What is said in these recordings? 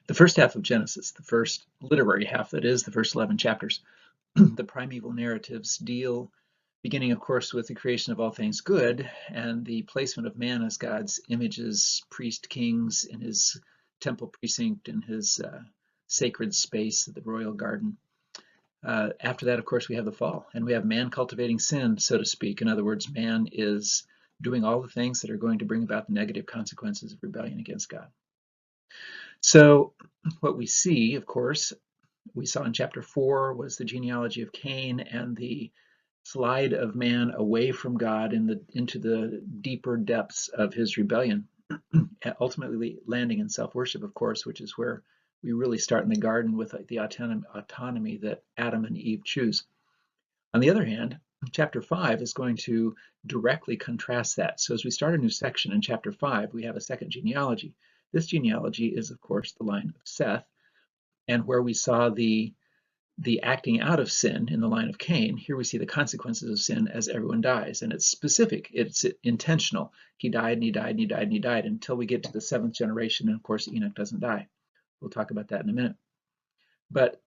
The first half of Genesis, the first literary half, that is, the first 11 chapters, the primeval narratives deal, beginning, of course, with the creation of all things good and the placement of man as God's images, priest, kings in his temple precinct, in his sacred space, the royal garden. After that, of course, we have the fall, and we have man cultivating sin, so to speak. In other words, man is doing all the things that are going to bring about the negative consequences of rebellion against God. So what we see, of course, we saw in chapter 4 was the genealogy of Cain and the slide of man away from God into the deeper depths of his rebellion, ultimately landing in self-worship, of course, which is where we really start in the garden with the autonomy that Adam and Eve choose. On the other hand, chapter 5 is going to directly contrast that. So as we start a new section in chapter 5, we have a second genealogy. This genealogy is, of course, the line of Seth, and where we saw the acting out of sin in the line of Cain, here we see the consequences of sin as everyone dies. And it's specific, it's intentional. He died and he died and he died and he died until we get to the 7th generation. And of course, Enoch doesn't die. We'll talk about that in a minute. But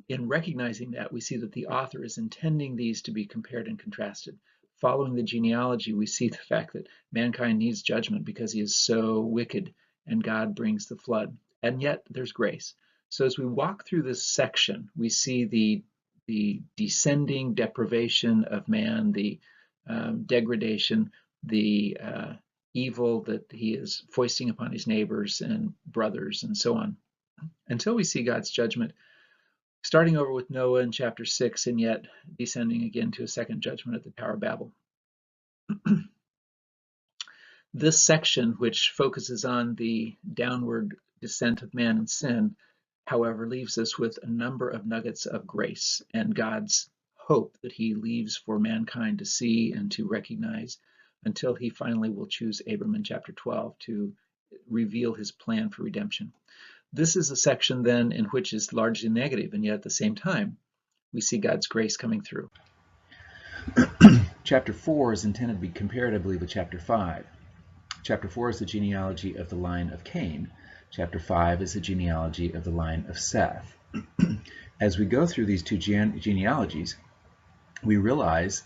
in recognizing that, we see that the author is intending these to be compared and contrasted. Following the genealogy, we see the fact that mankind needs judgment because he is so wicked, and God brings the flood. And yet there's grace. So as we walk through this section, we see the descending deprivation of man, the degradation, the evil that he is foisting upon his neighbors and brothers and so on, until we see God's judgment, starting over with Noah in chapter 6 and yet descending again to a second judgment at the Tower of Babel. This section, which focuses on the downward descent of man in sin, however, leaves us with a number of nuggets of grace and God's hope that he leaves for mankind to see and to recognize until he finally will choose Abram in chapter 12 to reveal his plan for redemption. This is a section then in which is largely negative, and yet at the same time, we see God's grace coming through. Chapter 4 is intended to be compared, I believe, with chapter 5. Chapter 4 is the genealogy of the line of Cain. Chapter 5 is the genealogy of the line of Seth. As we go through these two genealogies, we realize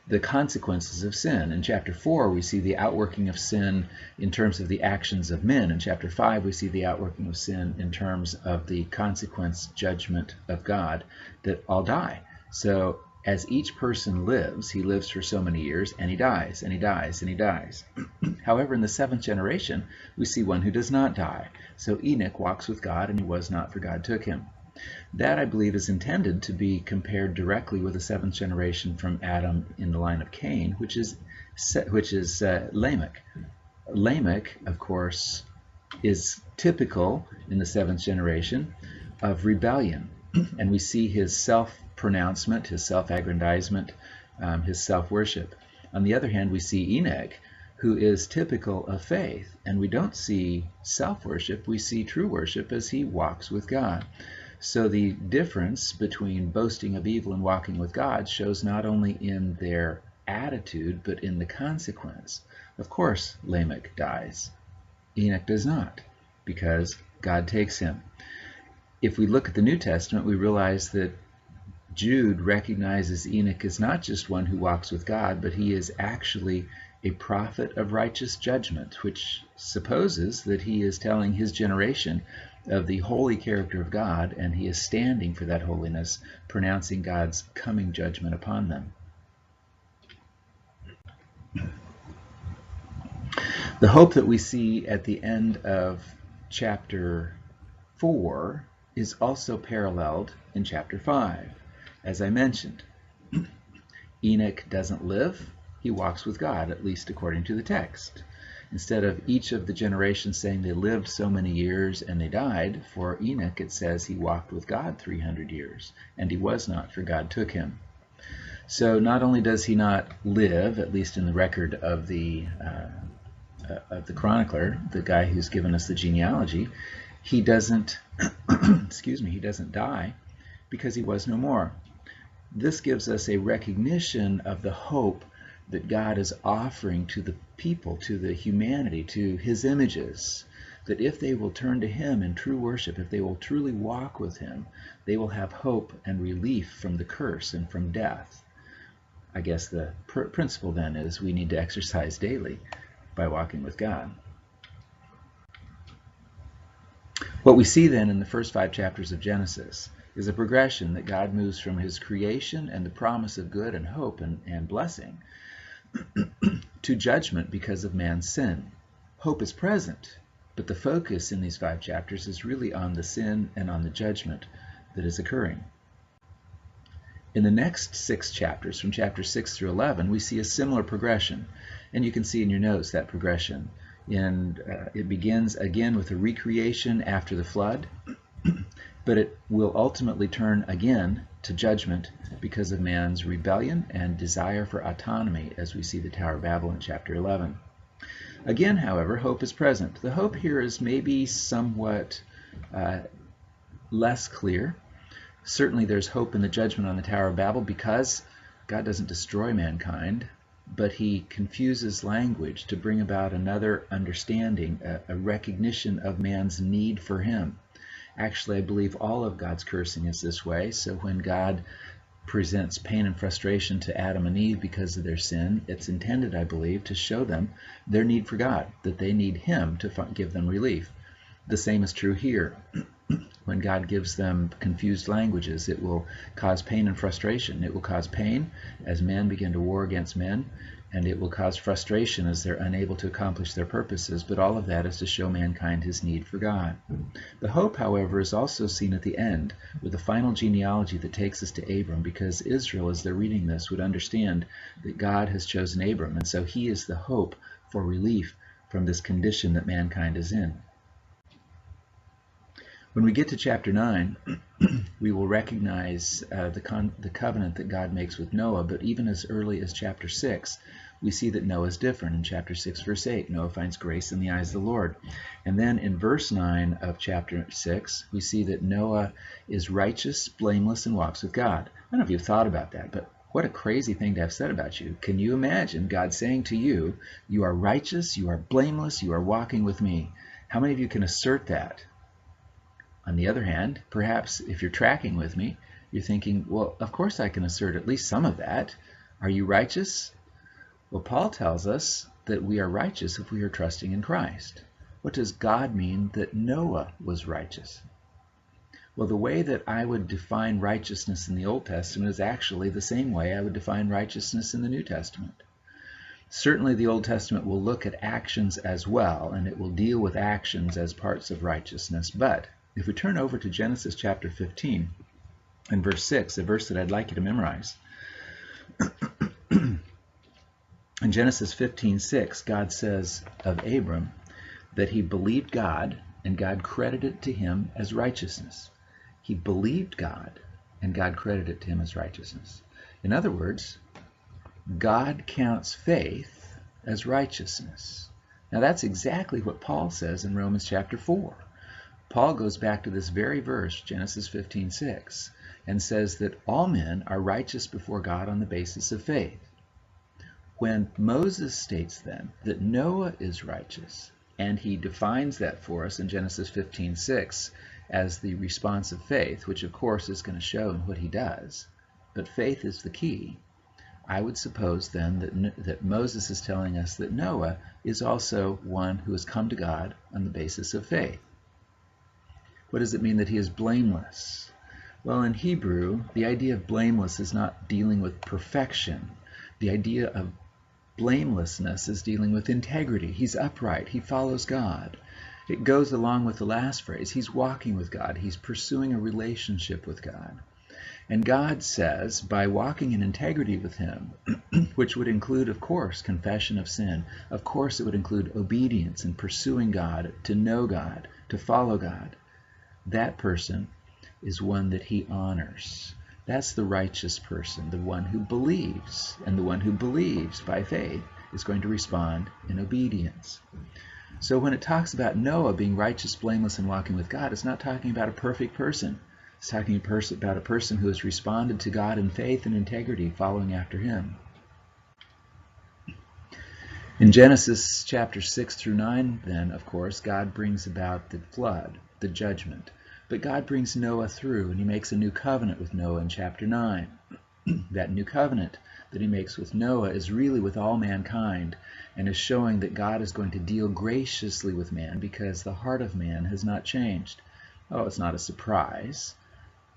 the consequences of sin. In chapter 4, we see the outworking of sin in terms of the actions of men. In chapter 5, we see the outworking of sin in terms of the consequence judgment of God, that all die. So as each person lives, he lives for so many years, and he dies, and he dies, and he dies. However, in the 7th generation, we see one who does not die. So Enoch walks with God, and he was not, for God took him. That, I believe, is intended to be compared directly with the 7th generation from Adam in the line of Cain, which is Lamech. Lamech, of course, is typical in the 7th generation of rebellion, and we see his self-pronouncement, his self-aggrandizement, his self-worship. On the other hand, we see Enoch, who is typical of faith, and we don't see self-worship, we see true worship as he walks with God. So the difference between boasting of evil and walking with God shows not only in their attitude, but in the consequence. Of course, Lamech dies. Enoch does not, because God takes him. If we look at the New Testament, we realize that Jude recognizes Enoch as not just one who walks with God, but he is actually a prophet of righteous judgment, which supposes that he is telling his generation of the holy character of God, and he is standing for that holiness, pronouncing God's coming judgment upon them. The hope that we see at the end of chapter 4 is also paralleled in chapter 5. As I mentioned, Enoch doesn't live, he walks with God, at least according to the text. Instead of each of the generations saying they lived so many years and they died, for Enoch it says he walked with God 300 years, and he was not, for God took him. So not only does he not live, at least in the record of the chronicler, the guy who's given us the genealogy, he doesn't, he doesn't die because he was no more. This gives us a recognition of the hope that God is offering to the people, to the humanity, to his images, that if they will turn to him in true worship, if they will truly walk with him, they will have hope and relief from the curse and from death. I guess the principle then is we need to exercise daily by walking with God. What we see then in the first 5 chapters of Genesis is a progression that God moves from his creation and the promise of good and hope and blessing to judgment because of man's sin. Hope is present, but the focus in these 5 chapters is really on the sin and on the judgment that is occurring. In the next 6 chapters, from chapters 6 through 11, we see a similar progression, and you can see in your notes that progression. It begins again with a recreation after the flood, but it will ultimately turn again to judgment because of man's rebellion and desire for autonomy, as we see the Tower of Babel in chapter 11. Again, however, hope is present. The hope here is maybe somewhat less clear. Certainly there's hope in the judgment on the Tower of Babel because God doesn't destroy mankind, but he confuses language to bring about another understanding, a recognition of man's need for him. Actually, I believe all of God's cursing is this way. So when God presents pain and frustration to Adam and Eve because of their sin, it's intended, I believe, to show them their need for God, that they need him to give them relief. The same is true here. When God gives them confused languages, it will cause pain and frustration. It will cause pain as men begin to war against men, and it will cause frustration as they're unable to accomplish their purposes, but all of that is to show mankind his need for God. The hope, however, is also seen at the end with the final genealogy that takes us to Abram, because Israel, as they're reading this, would understand that God has chosen Abram, and so he is the hope for relief from this condition that mankind is in. When we get to chapter 9, we will recognize the covenant that God makes with Noah, but even as early as chapter 6, we see that Noah is different. In chapter 6, verse 8, Noah finds grace in the eyes of the Lord. And then in verse 9 of chapter 6, we see that Noah is righteous, blameless, and walks with God. I don't know if you've thought about that, but what a crazy thing to have said about you. Can you imagine God saying to you, you are righteous, you are blameless, you are walking with me? How many of you can assert that? On the other hand, perhaps if you're tracking with me, you're thinking, well, of course I can assert at least some of that. Are you righteous? Well, Paul tells us that we are righteous if we are trusting in Christ. What does God mean that Noah was righteous? Well, the way that I would define righteousness in the Old Testament is actually the same way I would define righteousness in the New Testament. Certainly the Old Testament will look at actions as well, and it will deal with actions as parts of righteousness, but if we turn over to Genesis chapter 15 and verse 6, a verse that I'd like you to memorize. In Genesis 15:6, God says of Abram that he believed God and God credited it to him as righteousness. He believed God and God credited it to him as righteousness. In other words, God counts faith as righteousness. Now that's exactly what Paul says in Romans chapter 4. Paul goes back to this very verse, Genesis 15:6, and says that all men are righteous before God on the basis of faith. When Moses states then that Noah is righteous, and he defines that for us in Genesis 15:6 as the response of faith, which of course is going to show in what he does, but faith is the key, I would suppose then that Moses is telling us that Noah is also one who has come to God on the basis of faith. What does it mean that he is blameless? Well, in Hebrew, the idea of blameless is not dealing with perfection. The idea of blamelessness is dealing with integrity. He's upright. He follows God. It goes along with the last phrase. He's walking with God. He's pursuing a relationship with God. And God says, by walking in integrity with him, which would include, of course, confession of sin, of course it would include obedience and pursuing God, to know God, to follow God, that person is one that he honors. That's the righteous person, the one who believes. And the one who believes by faith is going to respond in obedience. So when it talks about Noah being righteous, blameless, and walking with God, it's not talking about a perfect person. It's talking about a person who has responded to God in faith and integrity, following after him. In Genesis chapter 6 through 9, then, of course, God brings about the flood, the judgment. But God brings Noah through, and he makes a new covenant with Noah in chapter 9. That new covenant that he makes with Noah is really with all mankind, and is showing that God is going to deal graciously with man because the heart of man has not changed. Oh, it's not a surprise,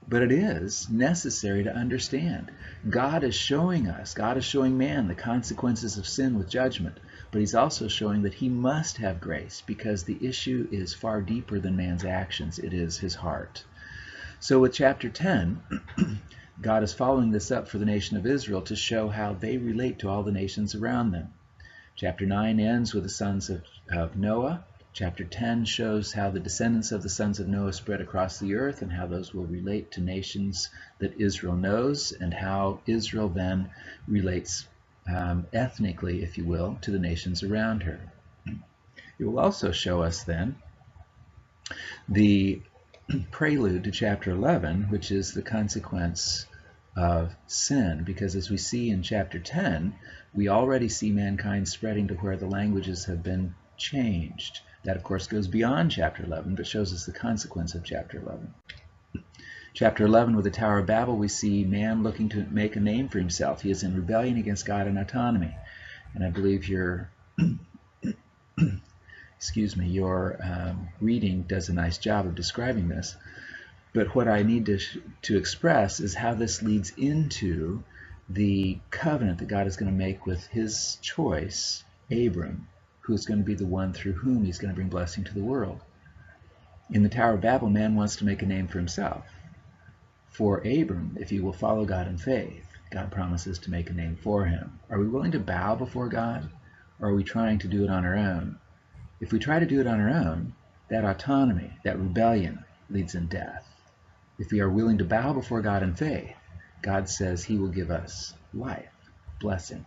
but it is necessary to understand. God is showing man the consequences of sin with judgment, but he's also showing that he must have grace because the issue is far deeper than man's actions. It is his heart. So with chapter 10, God is following this up for the nation of Israel to show how they relate to all the nations around them. Chapter 9 ends with the sons of Noah. Chapter 10 shows how the descendants of the sons of Noah spread across the earth and how those will relate to nations that Israel knows, and how Israel then relates ethnically, if you will, to the nations around her. It will also show us then the prelude to chapter 11, which is the consequence of sin, because as we see in chapter 10, we already see mankind spreading to where the languages have been changed. That, of course, goes beyond chapter 11, but shows us the consequence of chapter 11. Chapter 11, with the Tower of Babel, we see man looking to make a name for himself. He is in rebellion against God and autonomy. And I believe your reading does a nice job of describing this. But what I need to express is how this leads into the covenant that God is going to make with his choice, Abram, who is going to be the one through whom he's going to bring blessing to the world. In the Tower of Babel, man wants to make a name for himself. For Abram, if he will follow God in faith, God promises to make a name for him. Are we willing to bow before God, or are we trying to do it on our own? If we try to do it on our own, that autonomy, that rebellion, leads in death. If we are willing to bow before God in faith, God says he will give us life, blessing,